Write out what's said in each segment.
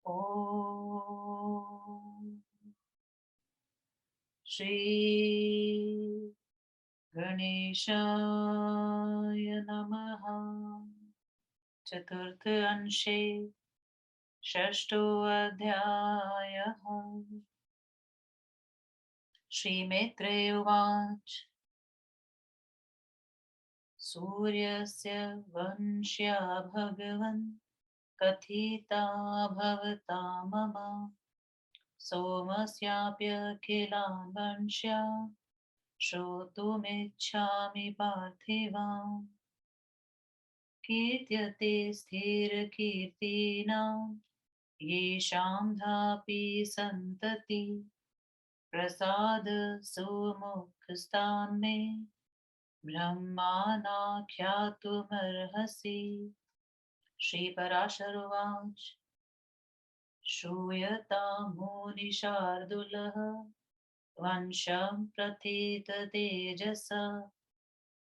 ॐ श्री गणेशाय नमः। चतुर्थ अंशे षष्ठोऽध्यायः। श्रीमित्रे उवाच सूर्यस्य वंश्या भगवन् कथिता भवता मम सोमस्याप्यखिलान् वंश्या श्रोतुमिच्छामि पार्थिवाम्। कीर्त्यते स्थिरकीर्तीनां येषां धापि सन्तति प्रसाद सुमुखस्तान् मे ब्रह्मानाख्यातुमर्हसि। श्रीपराशर उवाच श्रूयतां मुनिशार्दूलः वंशं प्रथिततेजसा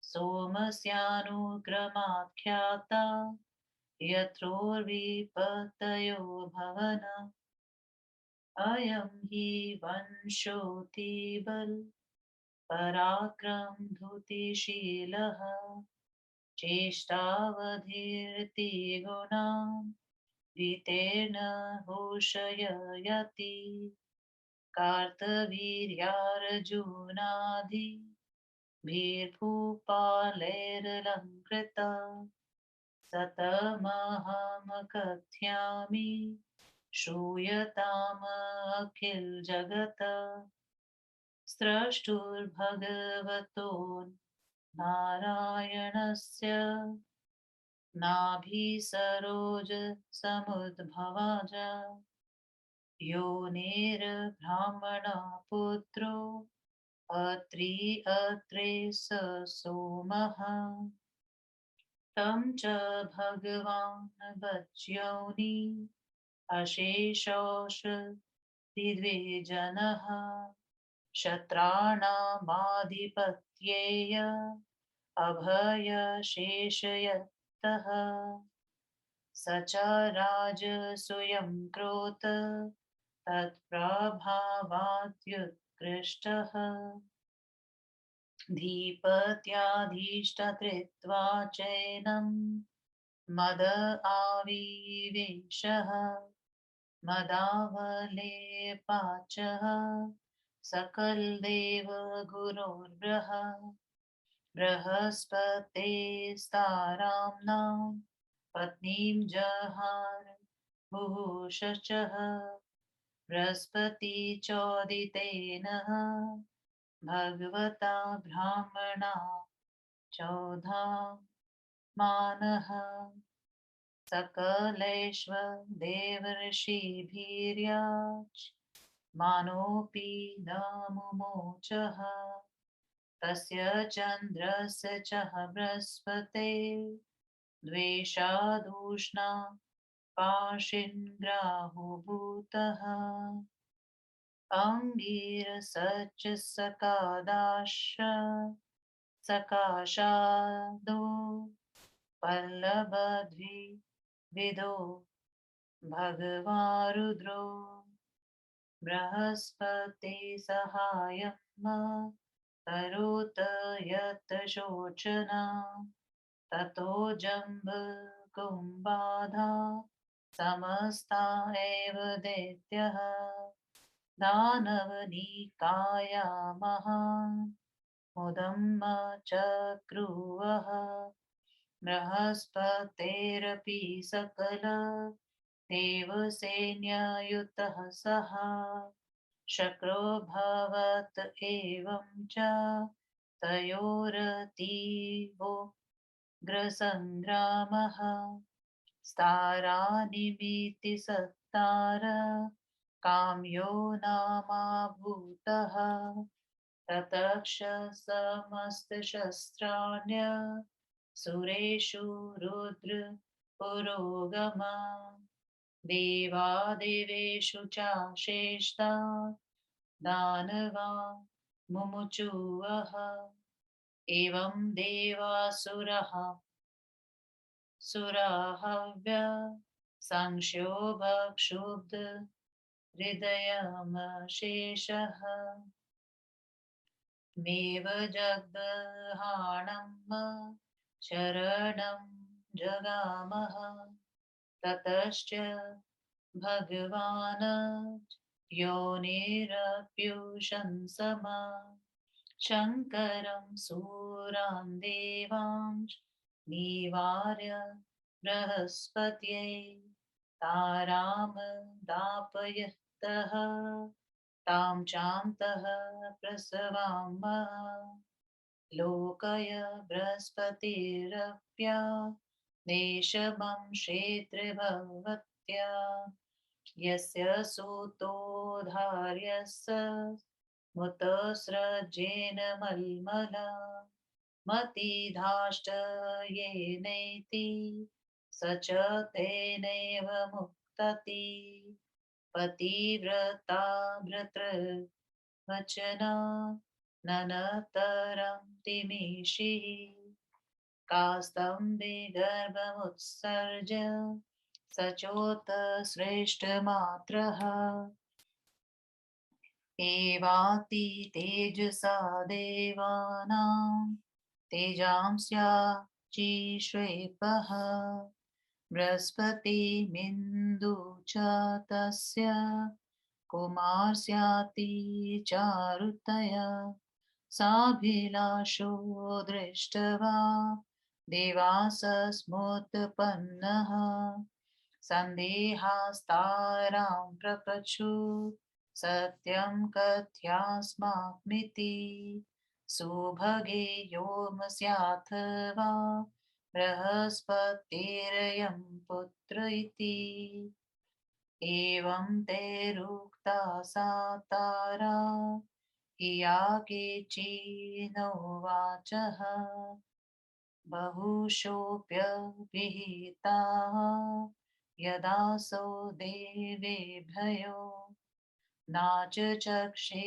सोमस्यानुक्रमाख्याता यत्रोर्विपत्तयो भवन। अयं हि वंशोऽतिबल पराक्रम धृतिशीलः चेष्टावधीर्ति गुणान् वितेर्ण घोषयति कार्तवीर्यार्जुनादिभिर्भूपालैरलङ्कृता सतमहं कथयामि श्रूयतामखिल जगत्। स्रष्टुर्भगवतो नारायणस्य नाभिसरोजसमुद्भवाज योनिर्ब्रह्मणः पुत्रो अत्रि अत्रे स सोमः। तं च भगवान् वच्योनि अशेषोषधिद्विजनः क्षत्राणामाधिपत्येय अभयशेषयत्तः स च राजसूयं क्रोत तत्प्रभावाद्युत्कृष्टः धीपत्याधिष्ठत्रित्वा चैनं मद आविवेशः मदावलेपाचः सकलदेवगुरोर्ब्रः बृहस्पतेस्ताराम्नां पत्नीं जहार बुहुषचः बृहस्पतिचोदितेन भगवता ब्रह्मणा चौधा मानः सकलैश्वदेवर्षिभिर्याच मानोऽपि न मुमोचः तस्य चन्द्रस्य च बृहस्पते द्वेषादुष्णा पाशिन्ग्राहुभूतः अङ्गिरसच्च सकाशादो पल्लवद्विविदो भगवान् रुद्रो बृहस्पति सहायम् करोत यत् शोचना ततो जम्बुकुम्बाधा समस्ता एव दैत्यः दानवनिकाया महान् मुदं चक्रुवः बृहस्पतेरपि सकल देवसैन्ययुतः सः शक्रो भवत एवं च तयोरतीवोग्रसङ्ग्रामः स्तारानिमिति सत्तार काम्यो नामाभूतः ततक्ष समस्तशस्त्राण्य सुरेषु रुद्र पुरोगमा देवादेवेषु चाशेषता दानवा मुमुचुवः एवं देवासुरः सुराहव्य संक्षोभक्षुब्ध हृदयमशेषः मेव जगदहाणम् शरणं जगामः ततश्च भगवान् योनिरप्युशंसमा शङ्करं सुरान् देवांश्च निवार्य बृहस्पत्यै तारामदापयतः तां चान्तः प्रसवाम लोकय बृहस्पतिरप्या देशमं क्षेत्रभवत्या यस्य सूतो धार्यस्य मुतस्रजेन मल्मला मतिधाष्ट येनेति स च तेनैव मुक्तति पतिव्रता भृतृवचना ननतरं तिमिषिः कास्तं गर्भमुत्सर्ज सचोत श्रेष्ठमात्रः एवाति तेजसा देवानां तेजांस्याचिश्वेपः बृहस्पतिमिन्दु च तस्य कुमार्स्याति चारुतया साभिलाषो दृष्ट्वा देवासस्मुत्पन्नः सन्देहास्तारां प्रपछु सत्यं कथ्यास्माकमिति सुभगे योमस्याथ वा बृहस्पतिर्यं पुत्र इति एवं तेरुक्ता सा तारा हिया केचिन्नोवाचः बहुशोऽप्यभिहिताः यदासो देवेभ्यो नाचचक्षे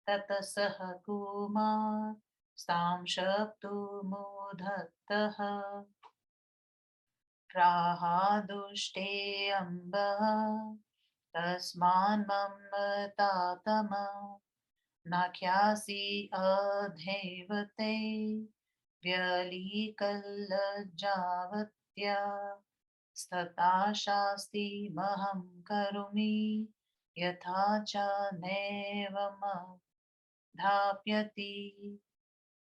ततसः कुमार स्तां शप्तुमुदत्तः प्राहादुष्टे अम्बः तस्मान्ममतातम नाख्यासि अधैवते व्यलीकल्लज्जावत्या स्तता शास्तिमहं करोमि यथा च नैवमधाप्यति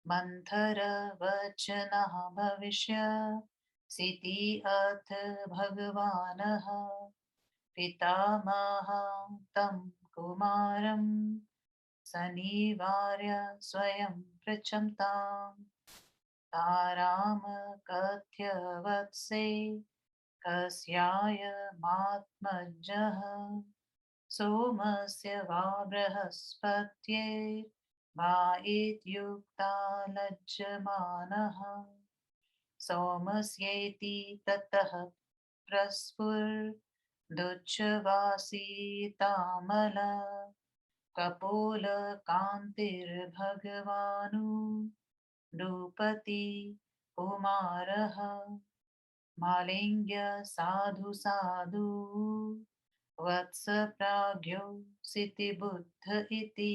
मन्थरवचनः भविष्यसीति अथ भगवानः पितामहं तं कुमारं सनिवार्य स्वयं पृच्छन्ताम् ताराम कथ्य वत्से कस्यायमात्मजः सोमस्य वा बृहस्पत्ये वा इत्युक्ता लज्जमानः सोमस्येति ततः प्रस्फुरदुच्छ्वासितामल कपोलकान्तिर्भगवानु नृपति कुमारः मालिङ्ग्य साधु साधु वत्स प्राज्ञो सितिबुद्ध इति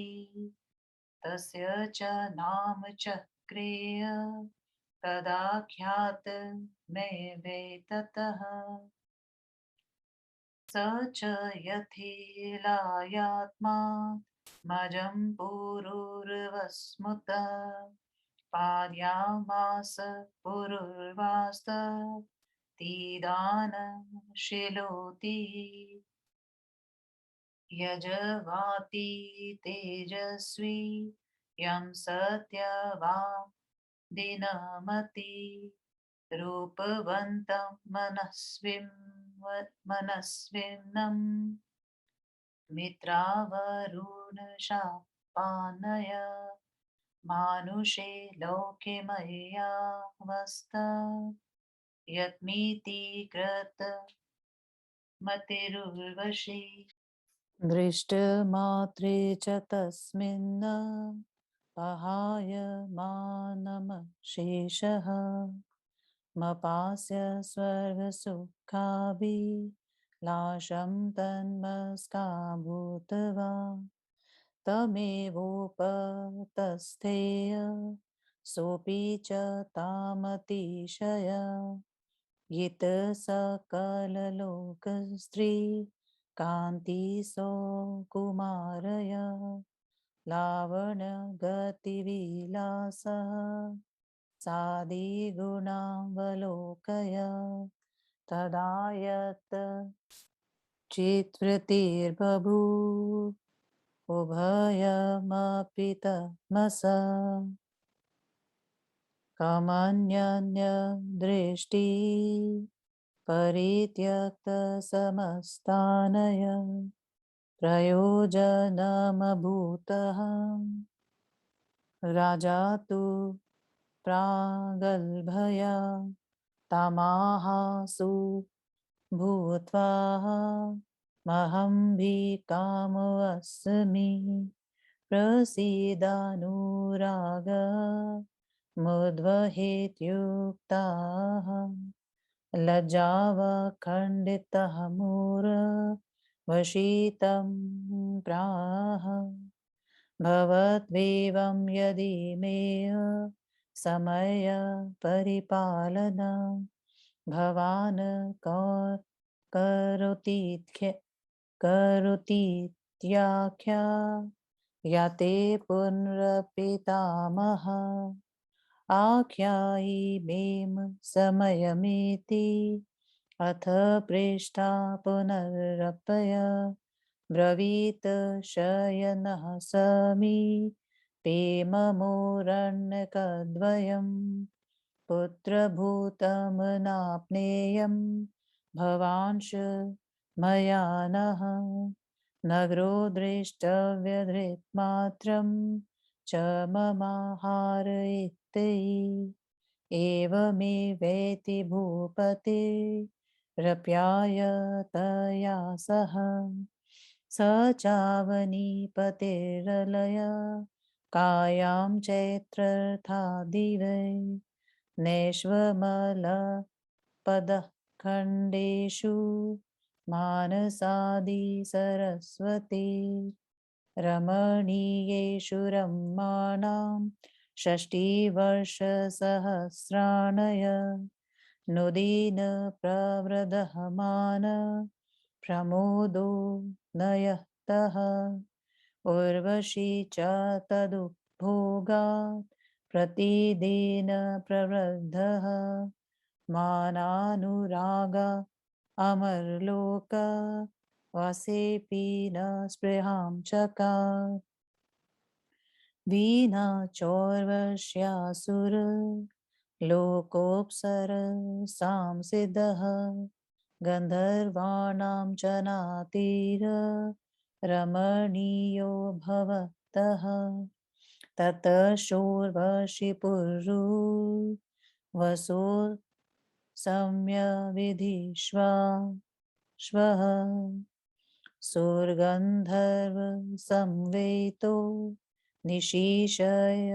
तस्य च नाम चक्रेय तदाख्यात मे वेततः स च यथिलायात्मा मजं पुरुर्वस्मुत पार्यामास पुरुर्वास्त तीदानशिलोति यजवाति तेजस्वी यं सत्यवादिनमति रूपवन्तं मनस्विनं मित्रावरुणशापानय मानुषे लोके मय्यावस्त यत्मिति कृतमतिरुर्वशी दृष्टमात्रे च तस्मिन् पहायमानमशेषः मपास्य स्वर्गसुखाभिः लाशं तन्मस्का भूत्वा तमेवोपतस्थेय सोऽपि च तामतिशय यत् सकललोकस्त्री कान्ति सौकुमारय लावण्यगतिविलासः सादिगुणावलोकय तदा यत् चित्वृत्तिर्बभूव उभयमपि तमस कमन्यन्यदृष्टि परित्यक्तसमस्तानय प्रयोजनमभूतः राजा तु प्रागल्भया तमाहासु भूत्वा महं कामोऽस्मि प्रसीदानुराग मुद्वहेत्युक्ताः लज्जावखण्डितः मूरवशितं प्राह भवद्वेवं यदि मेय समय परिपालना भवान् करोतीत्याख्या याते पुनरपितामह आख्यायिमें समयमिति अथ पृष्ठा पुनरपय ब्रवीत शयनः समीपेममोरण्यकद्वयम् पुत्रभूतं नाप्नेयं भवांश मया नः नगरो दृष्टव्यधृत्मात्रं च ममाहार इत्ययि एवमेवेति भूपतिरप्यायतया सह स चावनीपतिरलय कायां चैत्रर्थादिवै नैष्वमलपदः खण्डेषु मानसादि सरस्वती रमणीयेषु रम्माणां षष्टिवर्षसहस्राणय नुदीन प्रवृदहमान प्रमोदो नयतः उर्वशी च तदुपभोगात् प्रतिदिन प्रवृद्धः मानानुराग अमरलोक वसेऽपि न स्पृहां चकार वीणा चौर्वश्यासुर लोकोऽप्सर सांसिदः गन्धर्वाणां च नातीर रमणीयो भवतः ततः शोर्वशि पुरु वसो सम्यविधिष्वा श्वः सुरगन्धर्व संवेतो निशीशय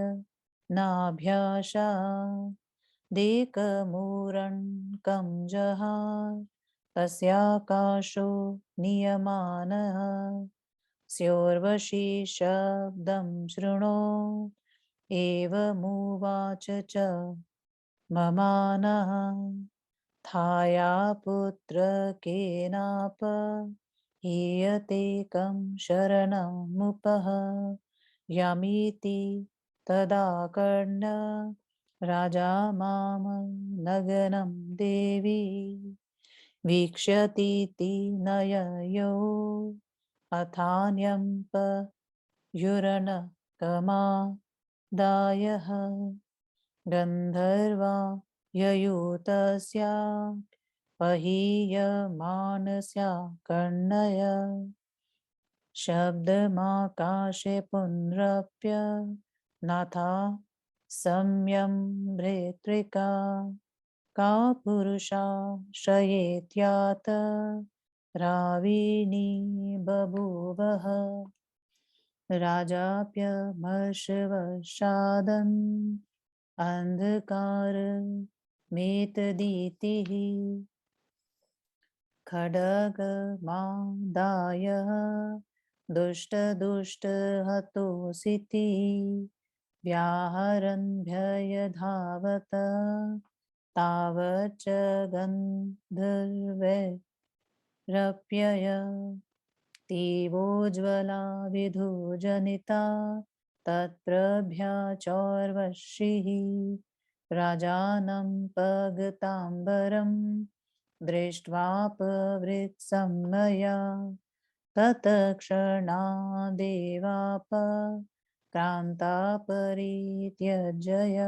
नाभ्याशा देकमूरण्कं जहार तस्याकाशो नियमानः स्योर्वशी शब्दं शृणो एवमुवाच च ममानः थाया पुत्रकेनाप हीयतेकं शरणमुपः यमीति तदा कर्ण राजा मां नगनं देवी वीक्ष्यतीति नययो अथान्यम्पयुरनकमादायः गन्धर्वा ययुतस्या पहीयमानस्या कर्णय शब्दमाकाशे पुनरप्य नाथा सम्यं भृत्रिका का पुरुषा शयेत्यात राविणी बभूवः राजाप्यमर्षवशादन् अन्धकार मेतदीतिः खड्गमादाय दुष्टदुष्टहतोऽसीति व्याहरन् व्ययधावत तावच्च गन्धर्वैरप्यय तीवोज्ज्वला विधुजनिता तत्प्रभ्या चोर्वशिः राजानं पगताम्बरं दृष्ट्वा पवृत्सम्मया तत्क्षणादेवापक्रान्ता परित्यजय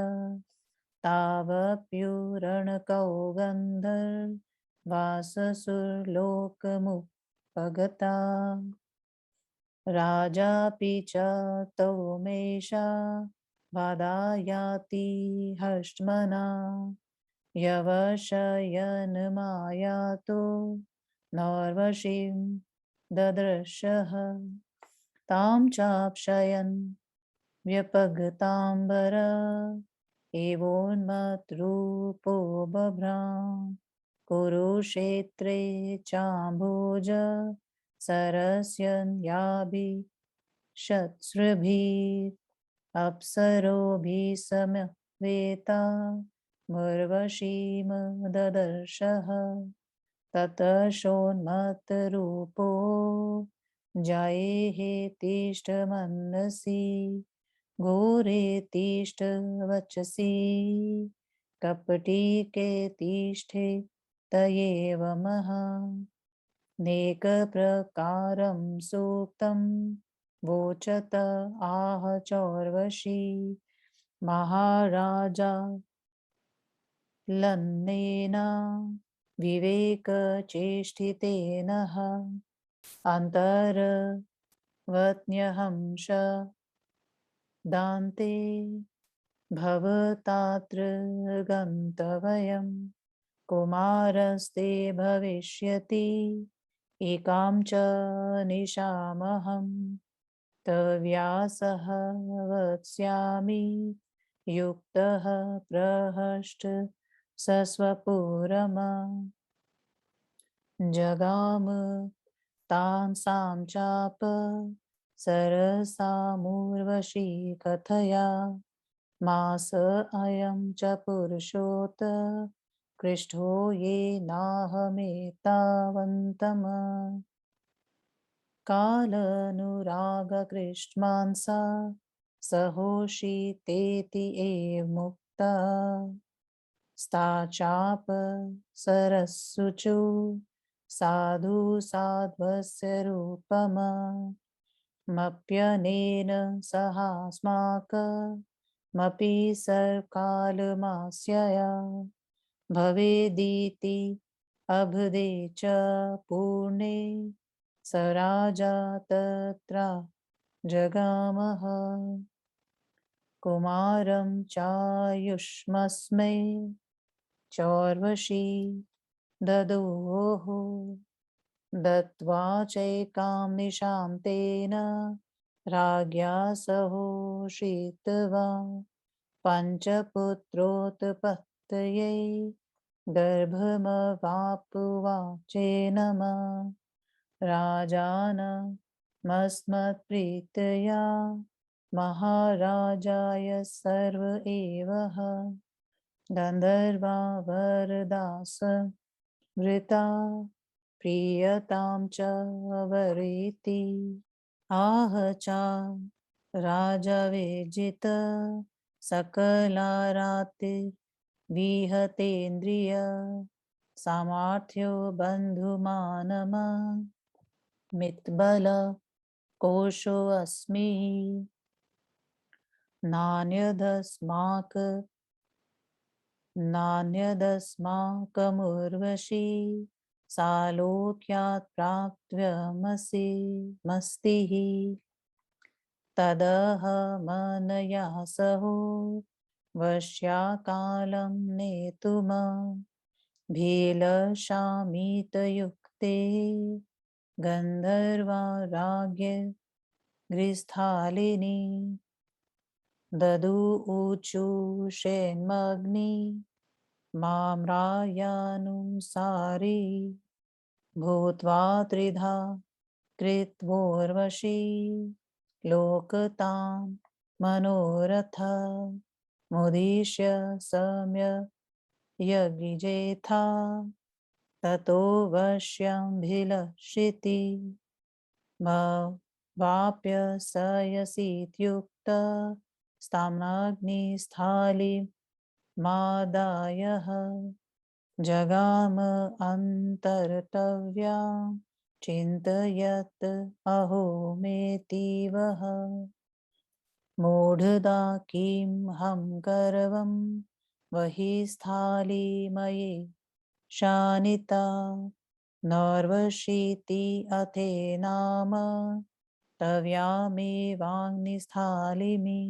तावप्युरणकौ गन्धर्वाससुरलोकमुपगता राजापि च तौ मेषा वादायाति हष्टमना यवशयनमायातो नौर्वशीं ददृशः तां चाप्शयन् व्यपगताम्बर एवोन्मत्रूपो बभ्राम् कुरुक्षेत्रे चाम्भोज सरस्यन्याभिषत्स्रुभिः अप्सरोभिः समवेता मुर्वशीं ददर्शः ततः सोन्मत्तरूपो जायेहे तिष्ठमन्दसि घोरे तिष्ठ वचसि कपटिके तिष्ठे तयेव महा नेकप्रकारं सूक्तं वोचत आह चौर्वशी महाराजा लन्नेना विवेकचेष्टितेनः अन्तर्वत्न्यहंस दान्ते भवतात्र गन्तव्यं कुमारस्ते भविष्यति एकां च निशामहं तव्यासः वक्ष्यामि युक्तः प्रहष्ट सस्वपुरमा जगाम तांसां चाप सरसामुर्वशी कथया मास अयं च पुरुषोत कृष्टो येनाहमेतावन्तम् कालानुरागकृष्मांसा सहोषितेति एव मुक्ता स्ता चाप सरस्सुचु साधु साध्वस्य रूपमप्यनेन सहास्माकमपि सर्वकालमास्यया भवेदिति अभदे च पूर्णे स राजा तत्र जगामः कुमारं चायुष्मस्मै चौर्वशी ददोः दत्त्वा चैकां निशां तेन राज्ञा सहोषित्वा पञ्चपुत्रोत्पत्तये गर्भमवापुवाचेनम राजानमस्मत्प्रीत्या महाराजाय सर्व एवः गन्धर्वा वरदास वृता प्रीयतां च वरेति आह चा राजवेजित सकलाराति विहतेन्द्रिय सामर्थ्यो बन्धुमानमा मितबल कोशोऽस्मि नान्यदस्माकमुर्वशी सालोक्यात् प्राप्तव्यमसि मस्तिः तदहमनया सहो वश्याकालं नेतुम भीलशामितयुक्ते गन्धर्वा राज्ञ गृस्थालिनी ददूचुषेन्मग्नि माम्रायानुसारी भूत्वा त्रिधा कृत्वोर्वशी लोकतां मनोरथ मुदिश्य सम्य यज्ञेथा ततो वश्यंभिलषिति वाप्य सयसीत्युक्त स्थाम्नाग्निस्थालिमादायः जगाम अन्तर्तव्यां चिन्तयत् अहो मेऽतीवः मूढदा किं हम गर्वं बहिस्थालिमये शानिता नर्वशीति अथेनाम तव्यामेवाग्निस्थालिमि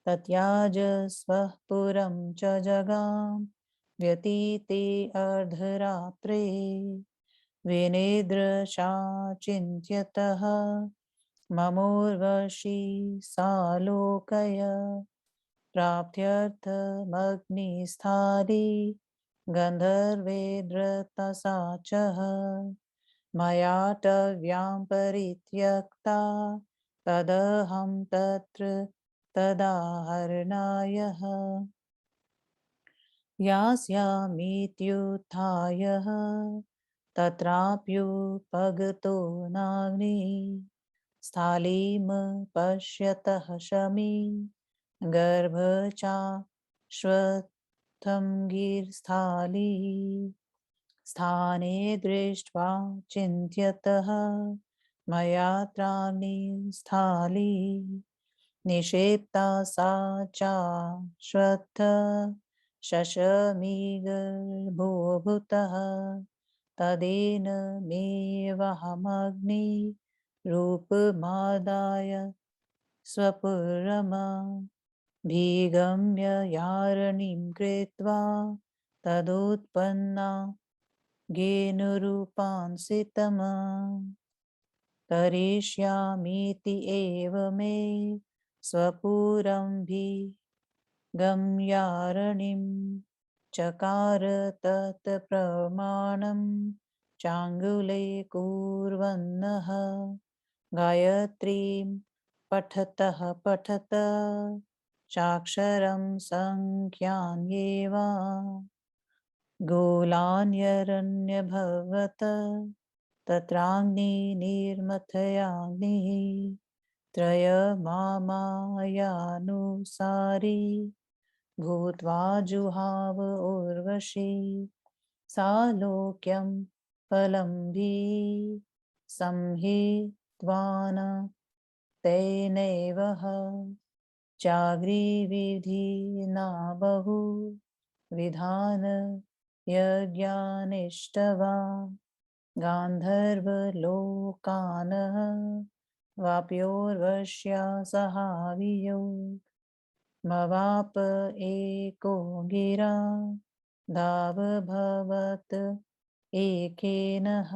तत्याजस्वः पुरं च जगाम व्यतीते अर्धरात्रे विनिद्रशा चिन्त्यतः ममोर्वशी सालोकय प्राप्त्यर्थमग्निस्थाली गन्धर्वेन्द्रतसा च मयाटव्यां परित्यक्ता तदहं तत्र तदाहरणाय यास्यामीत्युत्थाय तत्राप्युपगतो नाग्निः स्थालीं पश्यतः शमी गर्भचाश्वत्थं गीर्स्थाली स्थाने दृष्ट्वा चिन्त्यतः मया त्राग्निस्थाली निषेप्ता सा चाश्वत्थ शशमीगर्भोभूतः तदेन मेवहमग्नि रूपमादाय स्वपुरमा भीगम्य यारणीं कृत्वा तदुत्पन्ना घेनुरूपांसितम् करिष्यामीति एव मे स्वपुरं भीगम्यारणीं चकार तत्प्रमाणं चाङ्गुले कुर्वन्नः गायत्रीं पठतः चाक्षरं संख्यान्येव गोलान्यरण्यभवत् तत्राग्निर्मथयाग्निः त्रयमामायानुसारी भूत्वा जुहाव उर्वशी सालोक्यं फलं संहित्वान् तेनैवः चाग्रिविधिना बहु विधान यज्ञानिष्टवा गान्धर्वलोकान् वाप्योर्वश्या सहावियो मवाप एको गिरा दावभवत् एकेनः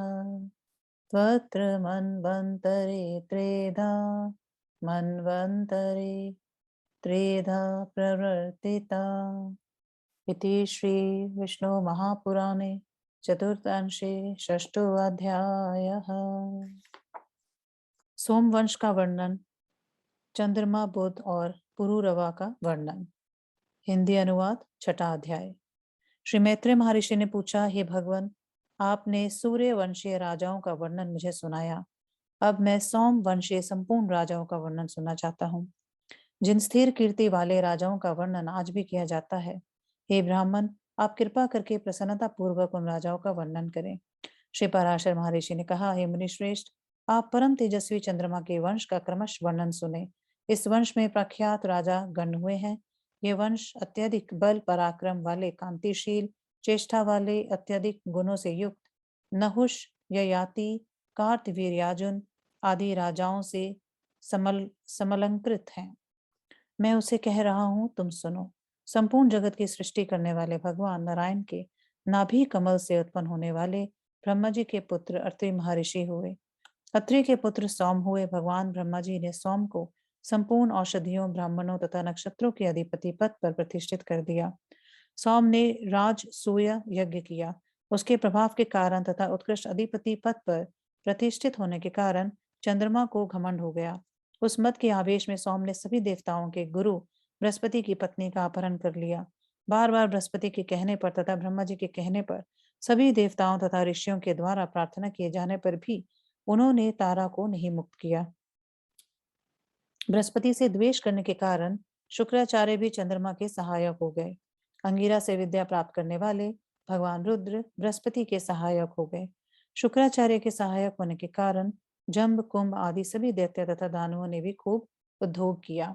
त्वत्र मन्वन्तरे त्रेधा प्रवर्तिता इति श्री विष्णु महापुराणे चतुर्थांशे षष्ठोऽध्यायः। सोमवंश का वर्णन, चंद्रमा बुध और पुरूरवा का वर्णन। हिंदी अनुवाद, छठा अध्याय। श्री मैत्रेय महर्षि ने पूछा, हे भगवान, आपने सूर्य वंशीय राजाओं का वर्णन मुझे सुनाया। अब मैं सोम वंशीय संपूर्ण राजाओं का वर्णन सुनना चाहता हूँ, जिन स्थिर कीर्ति वाले राजाओं का वर्णन आज भी किया जाता है। हे ब्राह्मण, आप कृपा करके प्रसन्नता पूर्वक उन राजाओं का वर्णन करें। श्री पराशर महर्षि ने कहा, हे मुनिश्रेष्ठ, आप परम तेजस्वी चंद्रमा के वंश का क्रमश वर्णन सुने। इस वंश में प्रख्यात राजा गण हुए हैं। ये वंश अत्यधिक बल पराक्रम वाले, कांतिशील, चेष्टा वाले, अत्यधिक गुणों से युक्त नहुष, ययाति, कार्तवीर्याजुन आदि राजाओं से समलंकृत हैं। मैं उसे कह रहा हूं, तुम सुनो। संपूर्ण जगत की सृष्टि करने वाले भगवान नारायण के नाभि कमल से उत्पन्न होने वाले ब्रह्मा जी के पुत्र अत्रि महर्षि हुए। अत्रि के पुत्र सोम हुए। भगवान ब्रह्मा जी ने सोम को संपूर्ण औषधियों, ब्राह्मणों तथा नक्षत्रों के अधिपति पद पर प्रतिष्ठित कर दिया। सोम ने राजसूय यज्ञ किया उसके प्रभाव के कारण तथा उत्कृष्ट अधिपति पद पर प्रतिष्ठित होने के कारण चंद्रमा को घमंड हो गया। उस मत के आवेश में सोम ने सभी देवताओं के गुरु बृहस्पति की पत्नी का अपहरण कर लिया। बार बार बृहस्पति के कहने पर तथा ब्रह्मा जी के कहने पर सभी देवताओं तथा ऋषियों के द्वारा प्रार्थना किए जाने पर भी उन्होंने तारा को नहीं मुक्त किया। बृहस्पति से द्वेष करने के कारण शुक्राचार्य भी चंद्रमा के सहायक हो गए। अंगिरा से विद्या प्राप्त करने वाले भगवान रुद्र बृहस्पति के सहायक हो गए। शुक्राचार्य के सहायक होने के कारण जम्ब कुंभ आदि सभी दैत्य तथा दानवों ने भी खूब उद्योग किया।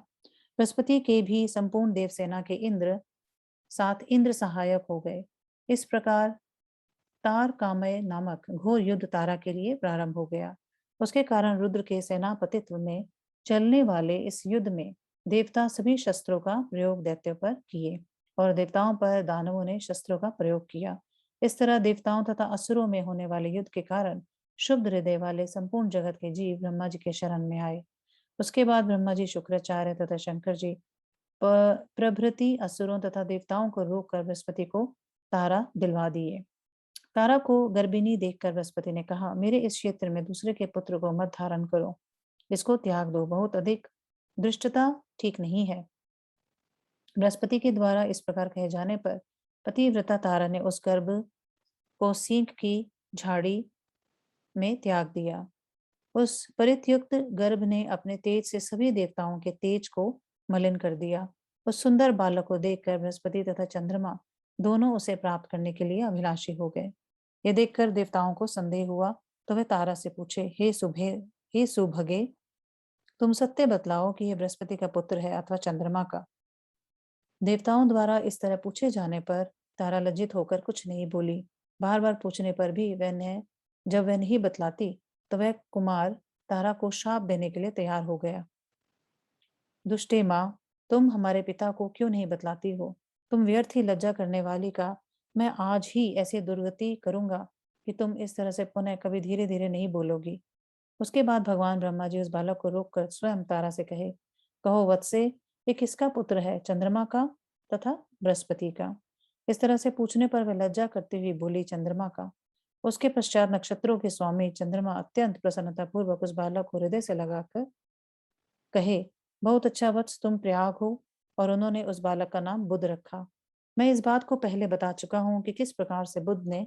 बृहस्पति के भी संपूर्ण देव सेना के इंद्र सहायक हो गए। इस प्रकार तार कामय नामक घोर युद्ध तारा के लिए प्रारंभ हो गया। उसके कारण रुद्र के सेनापतित्व में चलने वाले इस युद्ध में देवता सभी शस्त्रों का प्रयोग दैत्यों पर किए और देवताओं पर दानवों ने शस्त्रों का प्रयोग किया। इस तरह देवताओं तथा असुरों में होने वाले युद्ध के कारण शुद्ध हृदय वाले संपूर्ण जगत के जीव ब्रह्मा जी के शरण में आए। उसके बाद ब्रह्मा जी, शुक्राचार्य तथा शंकर जी प्रभृति असुरों तथा देवताओं को रोककर बृहस्पति को तारा दिलवा दिए। तारा को गर्भिणी देखकर बृहस्पति ने कहा, मेरे इस क्षेत्र में दूसरे के पुत्र को मत धारण करो, इसको त्याग दो, बहुत अधिक दृष्टता ठीक नहीं है। बृहस्पति के द्वारा इस प्रकार कहे जाने पर पतिव्रता तारा ने उस गर्भ को सींग की झाड़ी में त्याग दिया। उस परित्युक्त गर्भ ने अपने तेज से सभी देवताओं के तेज को मलिन कर दिया। उस सुंदर बालक को देखकर बृहस्पति तथा चंद्रमा दोनों उसे प्राप्त करने के लिए अभिलाषी हो गए। यह देखकर देवताओं को संदेह हुआ तो वे तारा से पूछे, हे सुभगे, तुम सत्य बतलाओ कि यह बृहस्पति का पुत्र है अथवा चंद्रमा का। देवताओं द्वारा इस तरह पूछे जाने पर तारा लज्जित होकर कुछ नहीं बोली। बार बार पूछने पर भी जब वह नहीं बतलाती तो वह कुमार तारा को शाप देने के लिए तैयार हो गया। दुष्टे माँ, तुम हमारे पिता को क्यों नहीं बतलाती हो? तुम व्यर्थ ही लज्जा करने वाली का, मैं आज ही ऐसी दुर्गति करूंगा कि तुम इस तरह से पुनः कभी धीरे धीरे नहीं बोलोगी। उसके बाद भगवान ब्रह्मा जी उस बालक को रोककर स्वयं तारा से कहो वत्से, ये किसका पुत्र है, चंद्रमा का तथा बृहस्पति का? इस तरह से पूछने पर वह लज्जा करती हुई बोली, चंद्रमा का। उसके पश्चात नक्षत्रों के स्वामी चंद्रमा अत्यंत प्रसन्नता पूर्वक उस बालक को हृदय से लगाकर कहे, बहुत अच्छा वत्स, तुम प्रयाग हो। और उन्होंने उस बालक का नाम बुध रखा। मैं इस बात को पहले बता चुका हूं कि किस प्रकार से बुध ने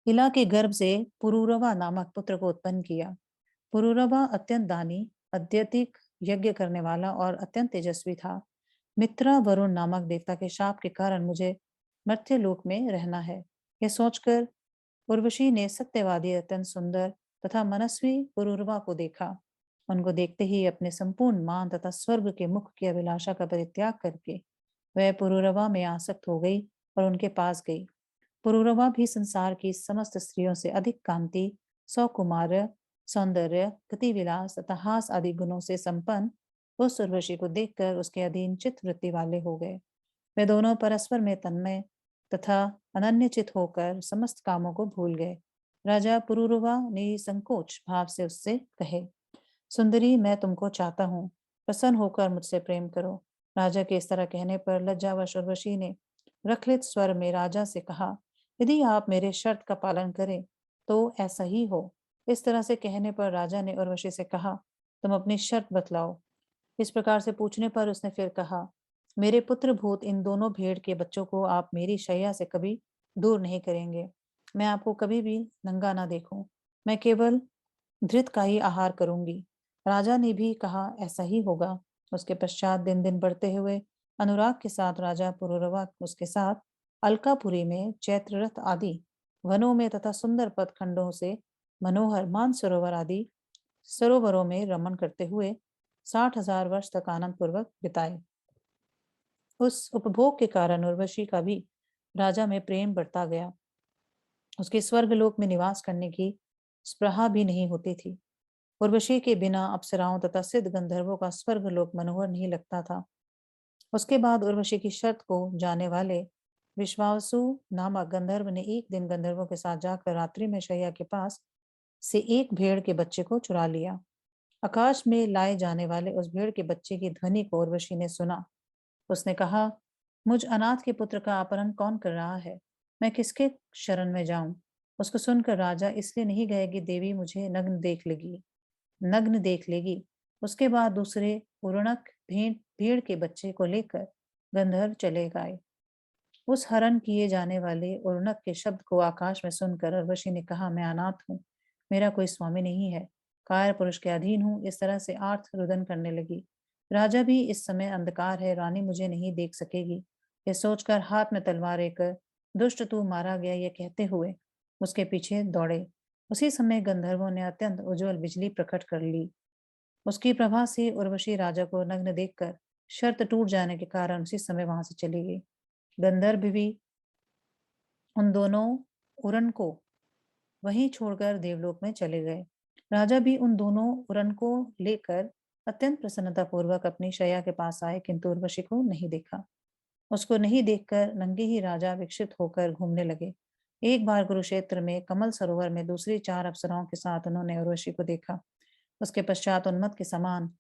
इला के गर्भ से पुरूरवा नामक पुत्र को उत्पन्न किया। पुरूरवा अत्यंत दानी, अत्यधिक यज्ञ करने वाला और अत्यंत तेजस्वी था। मित्रा वरुण नामक देवता के शाप के कारण मुझे मर्त्यलोक में रहना है, यह सोचकर उर्वशी ने सत्यवादी अत्यंत सुंदर तथा मनस्वी पुरूरवा को देखा। उनको देखते ही अपने संपूर्ण मान तथा स्वर्ग के मुख की अभिलाषा का परित्याग करके वह पुरूरवा में आसक्त हो गई और उनके पास गई। पुरूरवा भी संसार की समस्त स्त्रियों से अधिक कांति, सौकुमार्य, सौंदर्य, गतिविलास तथा हास आदि गुणों से संपन्न उस उर्वशी को देखकर उसके अधीन चित्त वृत्ति वाले हो गए। वे दोनों परस्पर में तन्मय तथा अनन्यचित होकर समस्त कामों को भूल गए। राजा पुरूरवा ने संकोच भाव से उससे कहे, सुंदरी, मैं तुमको चाहता हूँ, प्रसन्न होकर मुझसे प्रेम करो। राजा के इस तरह कहने पर लज्जावश उर्वशी ने रखलित स्वर में राजा से कहा, यदि आप मेरे शर्त का पालन करें तो ऐसा ही हो। इस तरह से कहने पर राजा ने उर्वशी से कहा, तुम अपनी शर्त बतलाओ। इस प्रकार से पूछने पर उसने फिर कहा, मेरे पुत्र भूत इन दोनों भेड़ के बच्चों को आप मेरी शैया से कभी दूर नहीं करेंगे। मैं आपको कभी भी नंगा ना देखूं। मैं केवल धृत का ही आहार करूंगी। राजा ने भी कहा, ऐसा ही होगा। उसके पश्चात दिन दिन बढ़ते हुए अनुराग के साथ राजा पुरूरवा उसके साथ अलकापुरी में, चैत्र रथ आदि वनों में तथा सुंदर पद खंडों से मनोहर मानसरोवर आदि सरोवरों में रमण करते हुए 60,000 वर्ष तक आनंद पूर्वक बिताए। उस उपभोग के कारण उर्वशी का भी राजा में प्रेम बढ़ता गया। उसके स्वर्गलोक में निवास करने की स्पृहा भी नहीं होती थी। उर्वशी के बिना अप्सराओं तथा सिद्ध गंधर्वों का स्वर्गलोक मनोहर नहीं लगता था। उसके बाद उर्वशी की शर्त को जाने वाले विश्वासु नामक गंधर्व ने एक दिन गंधर्वों के साथ जाकर रात्रि में शैया के पास से एक भेड़ के बच्चे को चुरा लिया। आकाश में लाए जाने वाले उस भेड़ के बच्चे की ध्वनि को उर्वशी ने सुना। उसने कहा, मुझ अनाथ के पुत्र का अपहरण कौन कर रहा है? मैं किसके शरण में जाऊं? उसको सुनकर राजा इसलिए नहीं गए कि देवी मुझे नग्न देख लेगी। उसके बाद दूसरे पूर्णक भीड़ के बच्चे को लेकर गंधर्व चले गए। उस हरण किए जाने वाले उर्णक के शब्द को आकाश में सुनकर उर्वशी ने कहा, मैं अनाथ हूँ, मेरा कोई स्वामी नहीं है, कायर पुरुष के अधीन हूँ। इस तरह से आर्त रुदन करने लगी। राजा भी, इस समय अंधकार है, रानी मुझे नहीं देख सकेगी। यह सोचकर हाथ में तलवार लेकर दुष्ट तू मारा गया, यह कहते हुए उसके पीछे दौड़े। उसी समय गंधर्वों ने अत्यंत उज्जवल बिजली प्रकट कर ली। उसकी प्रभा से उर्वशी राजा को नग्न देखकर शर्त टूट जाने के कारण उसी समय वहां से चली गई। गंधर्व भी उन दोनों उरन को वहीं छोड़कर देवलोक में चले गए। राजा भी उन दोनों उरन को लेकर अत्यंत प्रसन्नता पूर्वक अपनी शैया के पास आए, किंतु उर्वशी को नहीं देखा। उसको नहीं देखकर नंगे ही राजा विक्षिप्त होकर घूमने लगे। एक बार कुरुक्षेत्र में कमल सरोवर में दूसरी 4 अप्सराओं के साथ उन्होंने उर्वशी को देखा। उसके पश्चात उन्मत्त के समान,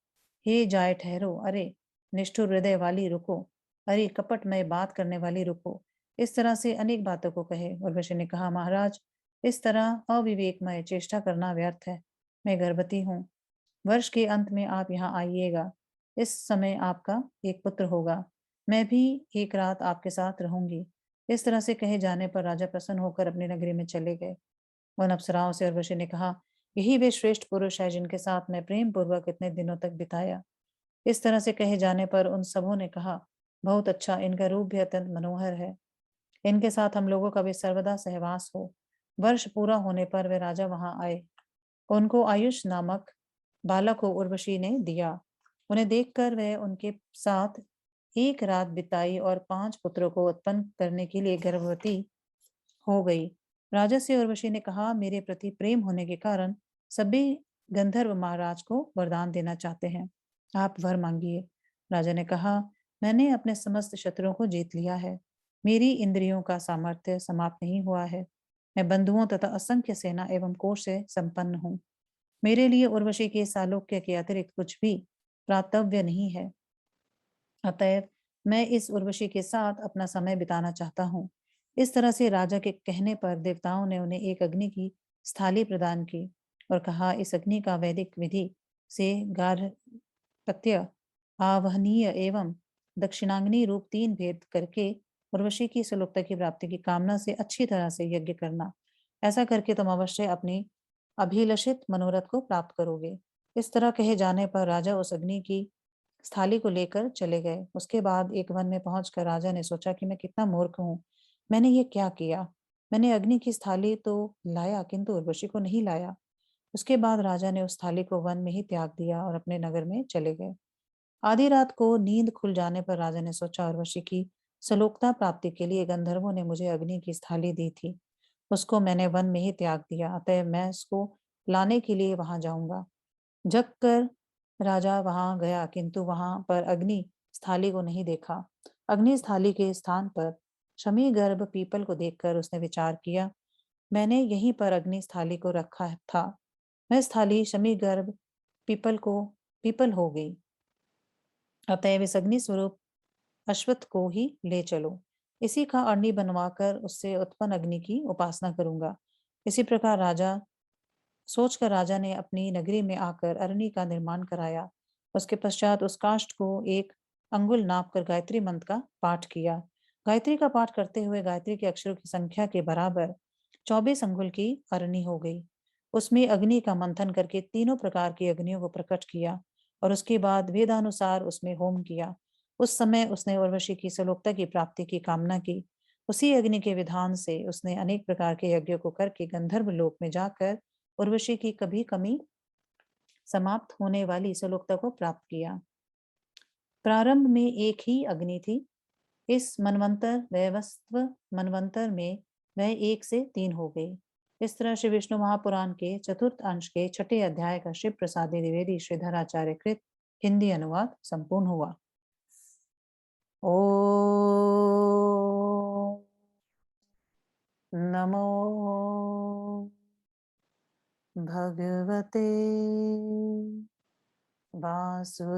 हे जाए ठहरो, अरे निष्ठुर हृदय वाली रुको, अरे कपट में बात करने वाली रुको, इस तरह से अनेक बातों को कहे। उर्वशी ने कहा, महाराज, इस तरह अविवेकमय चेष्टा करना व्यर्थ है। मैं गर्भवती हूँ। वर्ष के अंत में आप यहाँ आइएगा। इस समय आपका एक पुत्र होगा। मैं भी एक रात आपके साथ रहूंगी। इस तरह से कहे जाने पर राजा प्रसन्न होकर अपनी नगरी में चले गए। वन अप्सराओं से उर्वशी ने कहा, यही वे श्रेष्ठ पुरुष है जिनके साथ मैं प्रेम पूर्वक इतने दिनों तक बिताया। इस तरह से कहे जाने पर उन सबों ने कहा, बहुत अच्छा, इनका रूप भी अत्यंत मनोहर है। इनके साथ हम लोगों का भी सर्वदा सहवास हो। वर्ष पूरा होने पर वे राजा वहां आए। उनको आयुष नामक बालक को उर्वशी ने दिया। उन्हें देखकर वह उनके साथ एक रात बिताई और 5 पुत्रों को उत्पन्न करने के लिए गर्भवती हो गई। राजा से उर्वशी ने कहा, मेरे प्रति प्रेम होने के कारण सभी गंधर्व महाराज को वरदान देना चाहते हैं। आप वर मांगिए। राजा ने कहा, मैंने अपने समस्त शत्रुओं को जीत लिया है। मेरी इंद्रियों का सामर्थ्य समाप्त नहीं हुआ है। मैं बंधुओं तथा असंख्य सेना एवं कोष से संपन्न हूँ। मेरे लिए उर्वशी के सालोक्य के अतिरिक्त कुछ भी प्राप्तव्य नहीं है। अतएव मैं इस उर्वशी के साथ अपना समय बिताना चाहता हूँ। इस तरह से राजा के कहने पर देवताओं ने उन्हें एक अग्नि की स्थाली प्रदान की और कहा, इस अग्नि का वैदिक विधि से गार्हपत्य, आवहनीय एवं दक्षिणाग्नि रूप 3 भेद करके उर्वशी की सुलुप्ता की प्राप्ति की कामना से अच्छी तरह से यज्ञ करना। ऐसा करके तुम अवश्य अपनी अभिलषित मनोरथ को प्राप्त करोगे। इस तरह कहे जाने पर राजा उस अग्नि की इस थाली को लेकर चले गए। उसके बाद एक वन में पहुंचकर राजा ने सोचा कि मैं कितना मूर्ख हूँ, मैंने ये क्या किया। मैंने अग्नि की इस थाली तो लाया, किंतु उर्वशी को नहीं लाया। उसके बाद राजा ने उस थाली को वन में ही त्याग दिया और अपने नगर में चले गए। आधी रात को नींद खुल जाने पर राजा ने सोचा, उर्वशी की सलोकता प्राप्ति के लिए गंधर्वों ने मुझे अग्नि की इस थाली दी थी, उसको मैंने वन में ही त्याग दिया, अतः मैं उसको लाने के लिए वहां जाऊंगा। जग कर राजा वहां गया, किंतु वहां पर अग्नि स्थाली को नहीं देखा। अग्नि स्थाली के स्थान पर शमी गर्भ पीपल को देखकर उसने विचार किया, मैंने यहीं पर अग्नि स्थाली को रखा था। वह स्थाली शमी गर्भ पीपल हो गई। अतएव इस अग्नि स्वरूप अश्वत्थ को ही ले चलो। इसी का अरणी बनवाकर उससे उत्पन्न अग्नि की उपासना करूंगा। इसी प्रकार सोचकर राजा ने अपनी नगरी में आकर अरणी का निर्माण कराया। उसके पश्चात उस काष्ठ को 1 अंगुल नाप कर गायत्री मंत्र का पाठ किया। गायत्री का पाठ करते हुए गायत्री के अक्षरों की संख्या के बराबर 24 अंगुल की अरणी हो गई। उसमें अग्नि का मंथन करके तीनों प्रकार की अग्नियों को प्रकट किया और उसके बाद वेदानुसार उसमें होम किया। उस समय उसने उर्वशी की सलोकता की प्राप्ति की कामना की। उसी अग्नि के विधान से उसने अनेक प्रकार के यज्ञों को करके गंधर्व लोक में जाकर उर्वशी की कभी कमी समाप्त होने वाली सलोकता को प्राप्त किया। प्रारंभ में एक ही अग्नि थी। इस मनवंतर वैवस्व मनवंतर में वह 1 से 3 हो गई। इस तरह श्री विष्णु महापुराण के चतुर्थ अंश के 6ठे अध्याय का शिव प्रसादी द्विवेदी श्रीधराचार्य कृत हिंदी अनुवाद संपूर्ण हुआ। ओ नमो भगवते वासुदेवाय।